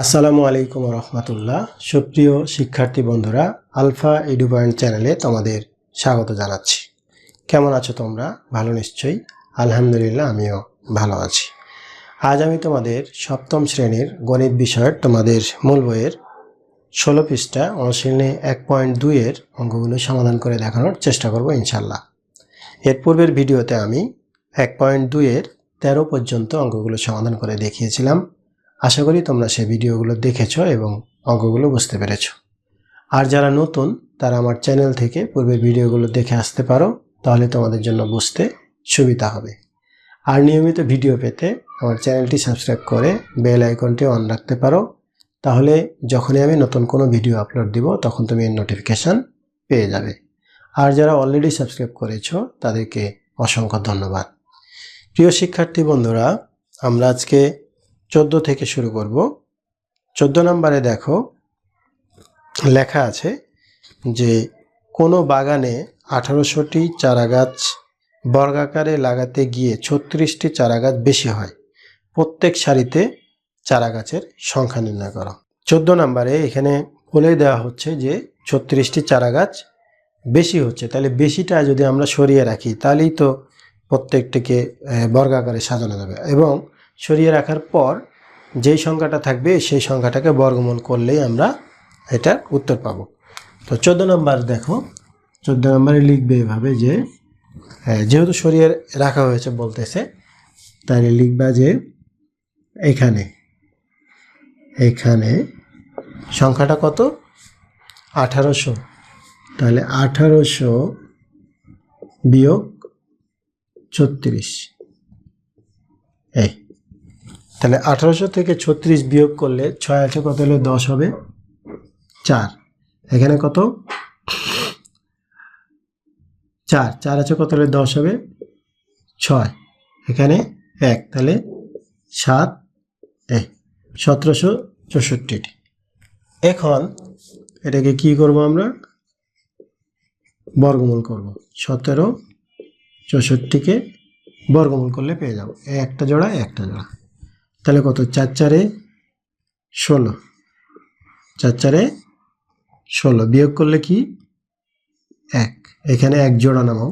আসসালামু আলাইকুম রহমতুল্লাহ। সুপ্রিয় শিক্ষার্থী বন্ধুরা, আলফা এডু পয়েন্ট চ্যানেলে তোমাদের স্বাগত জানাচ্ছি। কেমন আছো তোমরা? ভালো নিশ্চয়ই। আলহামদুলিল্লাহ, আমিও ভালো আছি। আজ আমি তোমাদের সপ্তম শ্রেণীর গণিত বিষয়ের তোমাদের মূল বইয়ের 16 পৃষ্ঠা অনুশীলনী 1.2 এর অঙ্কগুলো সমাধান করে দেখানোর চেষ্টা করব ইনশাল্লাহ। এর পূর্বের ভিডিওতে আমি 1.2 এর 13 পর্যন্ত অঙ্কগুলো সমাধান করে দেখিয়েছিলাম। আশা করি তোমরা সেই ভিডিওগুলো দেখেছো এবং অঙ্কগুলো বুঝতে পেরেছো। আর যারা নতুন তারা আমার চ্যানেল থেকে পূর্বের ভিডিওগুলো দেখে আসতে পারো, তাহলে তোমাদের জন্য বুঝতে সুবিধা হবে। আর নিয়মিত ভিডিও পেতে আমার চ্যানেলটি সাবস্ক্রাইব করে বেল আইকনটি অন রাখতে পারো, তাহলে যখনই আমি নতুন কোনো ভিডিও আপলোড দিব তখন তুমি এর নোটিফিকেশান পেয়ে যাবে। আর যারা অলরেডি সাবস্ক্রাইব করেছো তাদেরকে অসংখ্য ধন্যবাদ। প্রিয় শিক্ষার্থী বন্ধুরা, আমরা আজকে 14 থেকে শুরু করব। 14 নম্বরে দেখো লেখা আছে যে কোনো বাগানে 1800টি চারাগাছ বর্গাকারে লাগাতে গিয়ে 36টি চারাগাছ বেশি হয়। প্রত্যেক সারিতে চারাগাছের সংখ্যা নির্ণয় করো। 14 নম্বরে এখানে বলে দেওয়া হচ্ছে যে 36টি চারাগাছ বেশি হচ্ছে, তাহলে বেশিটা যদি আমরা সরিয়ে রাখি তাহলেই তো প্রত্যেকটিকে বর্গাকারে সাজানো যাবে, এবং সরিয়ে রাখার পর যেই সংখ্যাটা থাকবে সেই সংখ্যাটাকে বর্গমূল করলেই আমরা এটার উত্তর পাবো। তো 14 নম্বর দেখো, 14 নম্বরে লিখবে এভাবে যে যেহেতু সরিয়ে রাখা হয়েছে বলতেছে, তাহলে লিখবা যে এখানে সংখ্যাটা কত? 1800। তাহলে 1800 বিয়োগ 36, এই তাহলে 1800 থেকে 36 বিয়োগ করলে 6 আছে, কত হলে 10 হবে? 4। এখানে কত? 4 আছে, কত হলে 10 হবে? 6। এখানে 1, তাহলে 7, 1764। এখন এটাকে কি করব? আমরা বর্গমূল করব। 1764কে বর্গমূল করলে পেয়ে যাব একটা জোড়া। তাহলে কত? 4 4 16, 4 4 16 বিয়োগ করলে কি? 1। এখানে 1 জোড়া নামাও।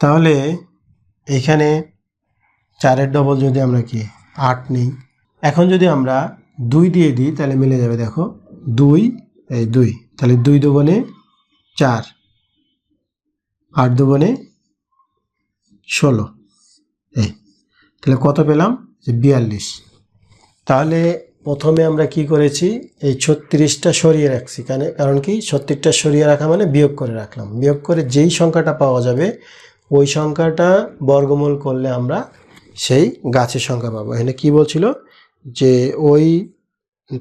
তাহলে এখানে 4-এর ডবল যদি আমরা কি 8 নিই, এখন যদি আমরা 2 দিয়ে দিই তাহলে মিলে যাবে। দেখো 2, 2, তাহলে 2 দুগুণে 4, 8 দুগুণে 16, তাহলে কত পেলাম? 42। তাহলে প্রথমে আমরা কি করেছি? এই 36টা সরিয়ে রাখছি, কারণ কি 36টা সরিয়ে রাখা মানে বিয়োগ করে রাখলাম। বিয়োগ করে যেই সংখ্যাটা পাওয়া যাবে ওই সংখ্যাটা বর্গমূল করলে আমরা সেই গাছের সংখ্যা পাবো। এখানে কি বলছিল যে ওই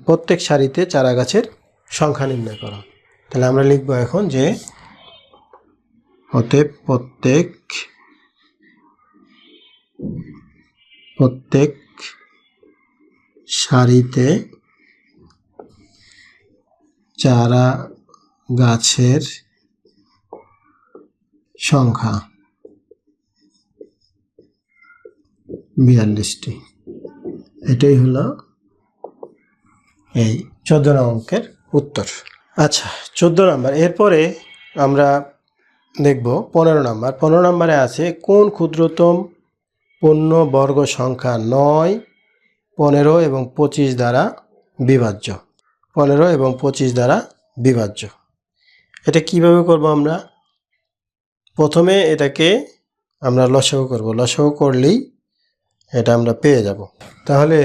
প্রত্যেক সারিতে চারা গাছের সংখ্যা নির্ণয় করো। তাহলে আমরা লিখবো এখন যে অতএব প্রত্যেক সারিতে চারা গাছের সংখ্যা 42টি। এটাই হলো এই 14 অঙ্কের উত্তর। আচ্ছা, 14 নম্বর। এরপরে আমরা দেখব 15 নম্বর। 15 নম্বরে আছে কোন ক্ষুদ্রতম পূর্ণ বর্গ সংখ্যা 9, 15 এবং 25 দ্বারা বিভাজ্য। 15 এবং 25 দ্বারা বিভাজ্য। এটা কিভাবে করব? আমরা প্রথমে এটাকে আমরা লসাগু করব। লসাগু করলেই এটা আমরা পেয়ে যাব। তাহলে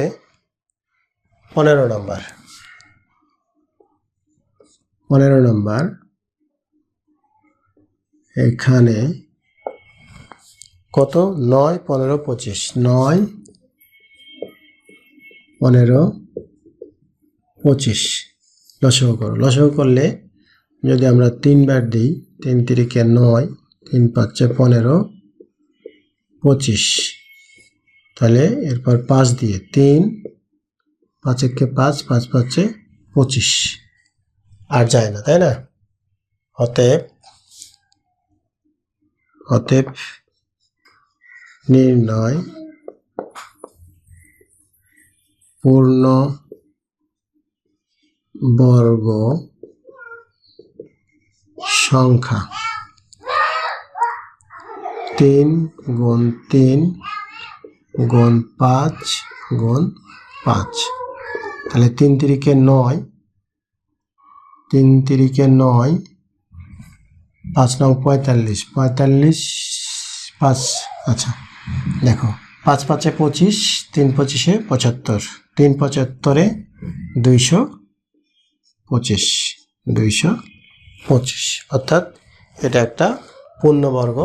15 নম্বর এখানে কত? 9, 15, 25। 9, 15, 25 লসাগু করো। লসাগু করলে যদি আমরা 3 বার দিই, 3 তিরিকে 9, 3 5 15, 25, তাহলে এরপর 5 দিয়ে 3, 5 একে 5, 5 5 25, আর যায় না, তাই না? অতএব নির্ণয় পূর্ণ বর্গ সংখ্যা 3 গুণ 3 গুণ 5 গুণ 5, তাহলে 3 তিরিকে 9, 3 তিরিকে 9, 5 9 45, 45 5, আচ্ছা দেখো 5 5 25, 3 25 75, 3 75 225, 225, অর্থাৎ এটা একটা পূর্ণবর্গ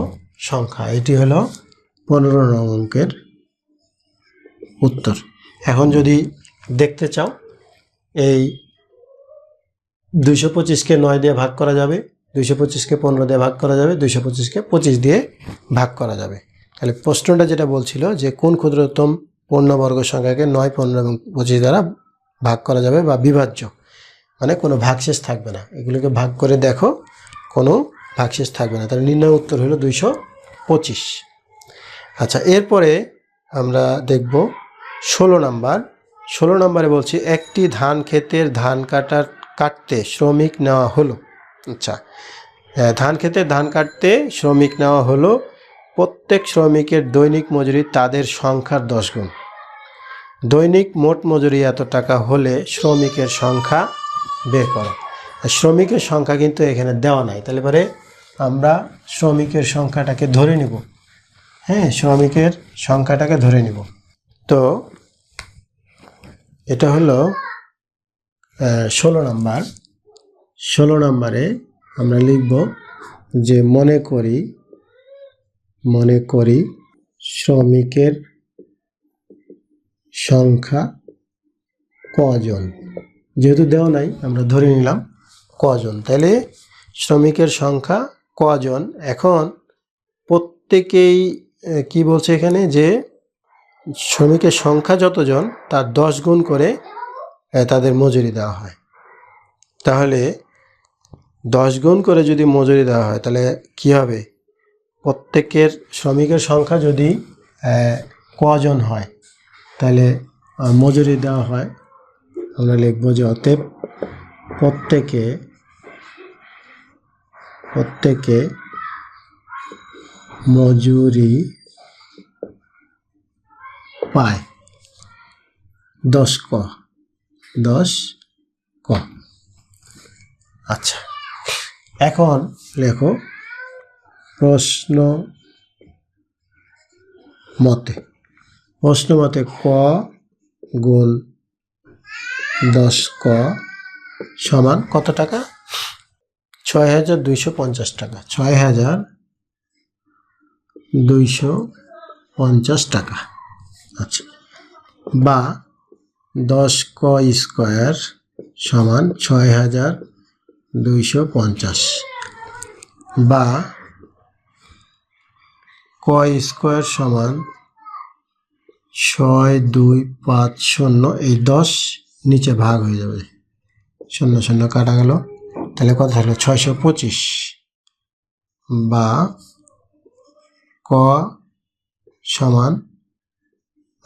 সংখ্যা। এটি হলো 15 নং অঙ্কের উত্তর। এখন যদি দেখতে চাও, এই 225কে 9 দিয়ে ভাগ করা যাবে, 225কে 15 দিয়ে ভাগ করা যাবে, 225কে 25 দিয়ে ভাগ করা যাবে। তাহলে প্রশ্নটা যেটা বলছিল যে কোন ক্ষুদ্রতম পূর্ণবর্গ সংখ্যাকে 9, 15 এবং 25 দ্বারা ভাগ করা যাবে বা বিভাজ্য, মানে কোনো ভাগশেষ থাকবে না। এগুলোকে ভাগ করে দেখো, কোনো ভাগশেষ থাকবে না। তাহলে নির্ণয় উত্তর হলো 225। আচ্ছা, এরপরে আমরা দেখব 16 নাম্বার। 16 নম্বরে বলছি একটি ধান ক্ষেতের ধান কাটতে শ্রমিক নেওয়া হলো। আচ্ছা, ধান ক্ষেতের ধান কাটতে শ্রমিক নেওয়া হলো। প্রত্যেক শ্রমিকের দৈনিক মজুরি তাদের সংখ্যার 10 গুণ। দৈনিক মোট মজুরি এত টাকা হলে শ্রমিকের সংখ্যা বের করো। শ্রমিকের সংখ্যা কিন্তু এখানে দেওয়া নাই, তাহলে পরে আমরা শ্রমিকের সংখ্যাটাকে ধরে নিব। হ্যাঁ, শ্রমিকের সংখ্যাটাকে ধরে নিব। তো এটা হলো 16 নাম্বার। 16 নাম্বারে আমরা লিখব যে মনে করি শ্রমিকের সংখ্যা কজন। যেহেতু দেওয়া নাই, আমরা ধরে নিলাম কজন। তাহলে শ্রমিকের সংখ্যা কজন। এখন প্রত্যেকেই কি বলছে এখানে, যে শ্রমিকের সংখ্যা যতজন তার 10 গুণ করে তাদের মজুরি দেওয়া হয়। তাহলে 10 গুণ করে যদি মজুরি দেওয়া হয়, তাহলে কি হবে, প্রত্যেকের শ্রমিকের সংখ্যা যদি কজন হয়, তাহলে মজুরি দেওয়া হয়, আমরা লিখব যে অতএব প্রত্যেকে মজুরি পায় 10 ক। আচ্ছা, এখন লেখো প্রশ্ন মতে ক গুণ 10 ক সমান কত টাকা? 6250 টাকা। 6250 টাকা। আচ্ছা, বা 10 ক স্কোয়ার সমান 6250, বা ক স্কোয়ার সমান 6250। এই 10 নিচে ভাগ হয়ে যাবে, 0 0 কাটা গেল, তাহলে কত হলো 625, বা ক সমান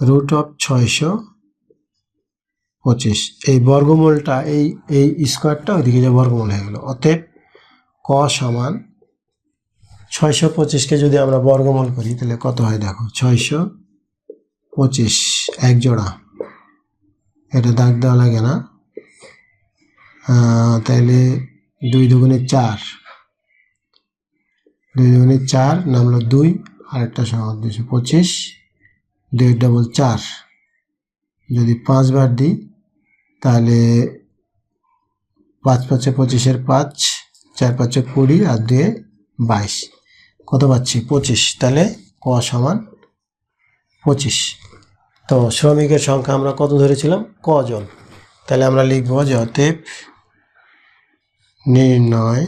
√625। এই বর্গমূলটা এই স্কোয়ারটা ওইদিকে যে বর্গমূল হয়ে গেল। অতএব ক সমান 625কে যদি আমরা বর্গমূল করি, তাহলে কত হয় দেখো, 625 এক জোড়া, এটা দাগ দেওয়া লাগে না। তাহলে 2 দুগুণে 4, 2 দুগুণে 4 নামলো 2, আরেকটা সমান 225, 2 ডাবল 4। যদি 5 বার দিই, তাহলে 5 5 25-এর 5, 4 5 20 আর 2 22, কত পাচ্ছি 25। তাহলে ক সমান 25। তো শ্রমিকের সংখ্যা আমরা কত ধরেছিলাম, কজন। তাহলে আমরা লিখব যে অতএব নির্ণয়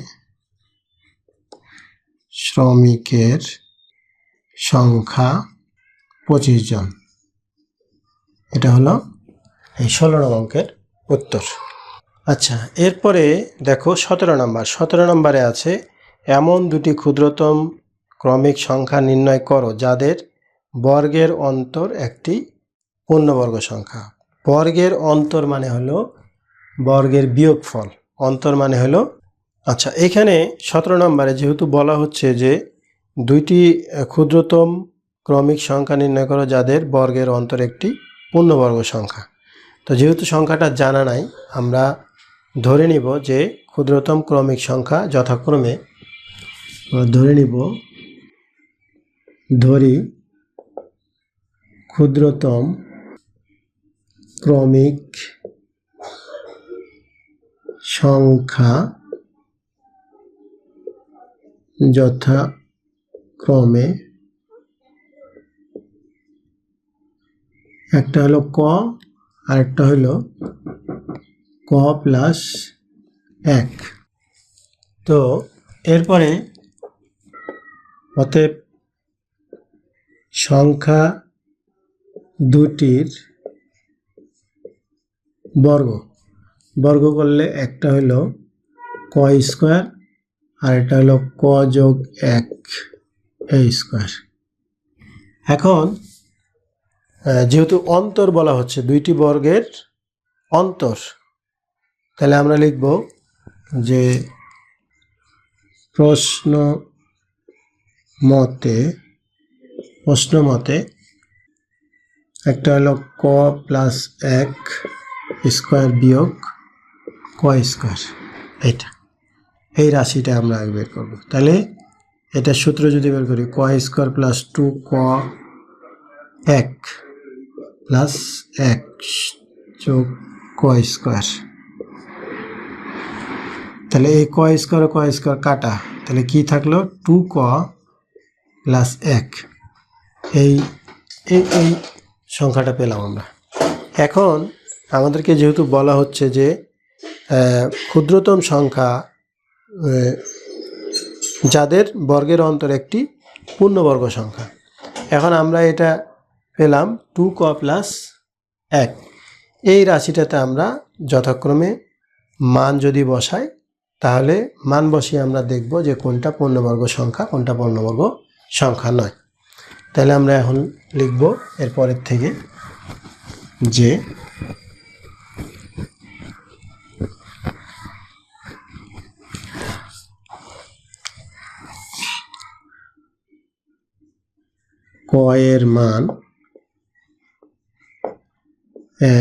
শ্রমিকের সংখ্যা 25 জন। এটা হলো এই 16 নং অঙ্কের উত্তর। আচ্ছা, এরপরে দেখো 17 নাম্বার। 17 নম্বরে আছে এমন দুটি ক্ষুদ্রতম ক্রমিক সংখ্যা নির্ণয় করো যাদের বর্গের অন্তর একটি পূর্ণবর্গ সংখ্যা। বর্গের অন্তর মানে হলো বর্গের বিয়োগফল, অন্তর মানে হলো। আচ্ছা, এখানে 17 নম্বরে যেহেতু বলা হচ্ছে যে দুইটি ক্ষুদ্রতম ক্রমিক সংখ্যা নির্ণয় করো যাদের বর্গের অন্তর একটি পূর্ণবর্গ সংখ্যা। তো যেহেতু সংখ্যাটা জানা নাই, আমরা ধরে নিব যে ক্ষুদ্রতম ক্রমিক সংখ্যা যথাক্রমে ধরি ক্ষুদ্রতম ক্রমিক সংখ্যা যথাক্রমে একটা হলো ক আর একটা হলো ক প্লাস 1। তো এরপরে অতএব সংখ্যা দুটির বর্গ করলে একটা হলো ক স্কোয়ার আর এটা হলো ক যোগ 1 এ স্কোয়ার। এখন যেহেতু অন্তর বলা হচ্ছে দুইটি বর্গের অন্তর, তাহলে আমরা লিখব যে প্রশ্ন মতে একটা হলো ক প্লাস 1 স্কোয়ার বিয়োগ ক স্কোয়ার, এই রাশিটা আমরা আগে বের করব। তাহলে এটা সূত্র যদি বের করি, ক স্কোয়ার প্লাস 2 ক 1 প্লাস 1 যোগ ক স্কোয়ার, তাহলে এই ক স্কোয়ার কাটা, তাহলে কি থাকলো 2 ক প্লাস 1, এই সংখ্যাটা পেলাম আমরা। এখন আমাদেরকে যেহেতু বলা হচ্ছে যে ক্ষুদ্রতম সংখ্যা যাদের বর্গের অন্তর একটি পূর্ণবর্গ সংখ্যা, এখন আমরা এটা পেলাম 2 ক প্লাস 1। এই রাশিটাতে আমরা যথাক্রমে মান যদি বসাই, তাহলে মান বসিয়ে আমরা দেখব যে কোনটা পূর্ণবর্গ সংখ্যা কোনটা পূর্ণবর্গ সংখ্যা নয়। তাহলে আমরা এখন লিখব এরপরের থেকে যে ক এর মান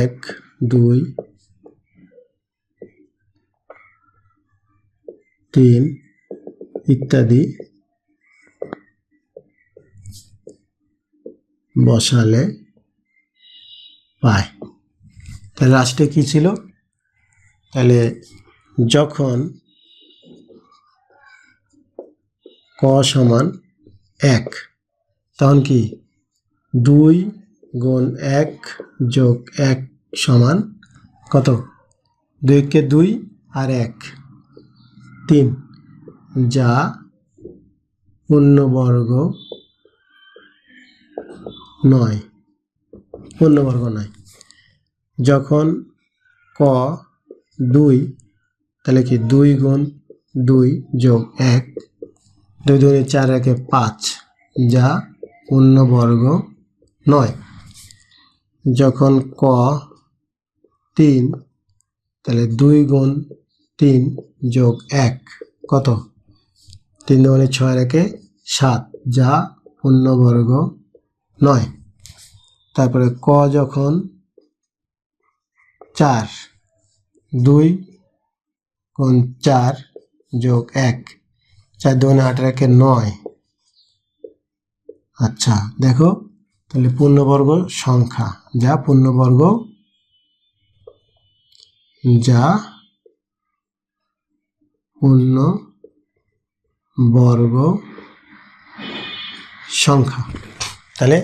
1 2 3 ইত্যাদি বসালে পাই। তাহলে রাশিটা কি ছিল? তাহলে যখন ক সমান 1, তখন কি 2 গুণ 1 যোগ 1 সমান কত? 2 কে 2 আর 1 3, যা পূর্ণবর্গ নয়। যখন ক 2, তাহলে কি 2 গুণ 2 যোগ 1, 2 2 4 1 5, যা পূর্ণবর্গ নয়। যখন ক 3, তাহলে 2 গুণ 3 যোগ 1 কত? 3 2 6 1 7, যা পূর্ণবর্গ নয়। তারপরে ক যখন 4, 2 গুণ 4 যোগ 1, 4 2 8 1 9। আচ্ছা দেখো, তাহলে পূর্ণবর্গ সংখ্যা, যা পূর্ণবর্গ সংখ্যা। তাহলে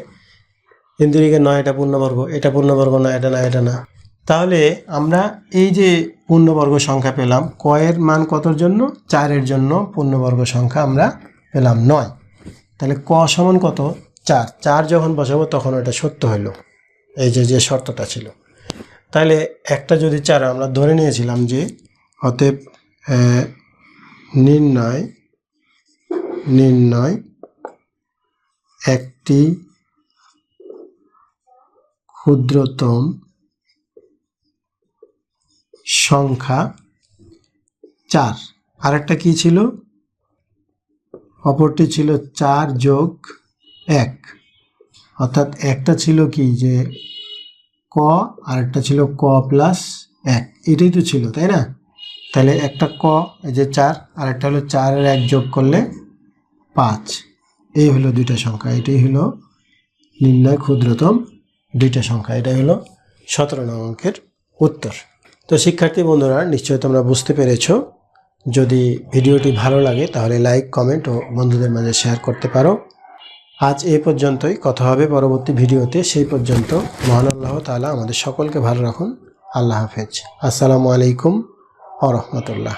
3 3 9, এটা পূর্ণবর্গ, এটা পূর্ণবর্গ না, এটা না, এটা না। তাহলে আমরা এই যে পূর্ণবর্গ সংখ্যা পেলাম, ক এর মান কতর জন্য? 4 এর জন্য পূর্ণবর্গ সংখ্যা আমরা পেলাম 9। তাহলে ক সমান কত? 4। 4 যখন বসাবো তখন এটা সত্য হইল, এই যে শর্তটা ছিল। তাহলে একটা যদি 4 আমরা ধরে নিয়েছিলাম যে অতএব নির্ণয় একটি ক্ষুদ্রতম সংখ্যা 4। আরেকটা কি ছিল? অপরটি ছিল 4 যোগ 1, অর্থাৎ একটা ছিল কি যে ক, আরেকটা ছিল ক প্লাস 1, এটাই তো ছিল, তাই না? তাহলে একটা ক, এই যে 4, আরেকটা হলো 4 এর 1 যোগ করলে 5। এই হলো দুইটা সংখ্যা, এটাই হলো নির্ণয় ক্ষুদ্রতম দুইটা সংখ্যা। এটাই হলো 17 নং অঙ্কের উত্তর। তো শিক্ষার্থী বন্ধুরা, নিশ্চয়ই তোমরা বুঝতে পেরেছো। যদি ভিডিওটি ভালো লাগে তাহলে লাইক, কমেন্ট ও বন্ধুদের মাঝে শেয়ার করতে পারো। আজ এই পর্যন্তই, কথা হবে পরবর্তী ভিডিওতে। সেই পর্যন্ত মহান আল্লাহ তাআলা আমাদের সকলকে ভালো রাখুন। আল্লাহ হাফেজ। আসসালামু আলাইকুম ওয়া রাহমাতুল্লাহ।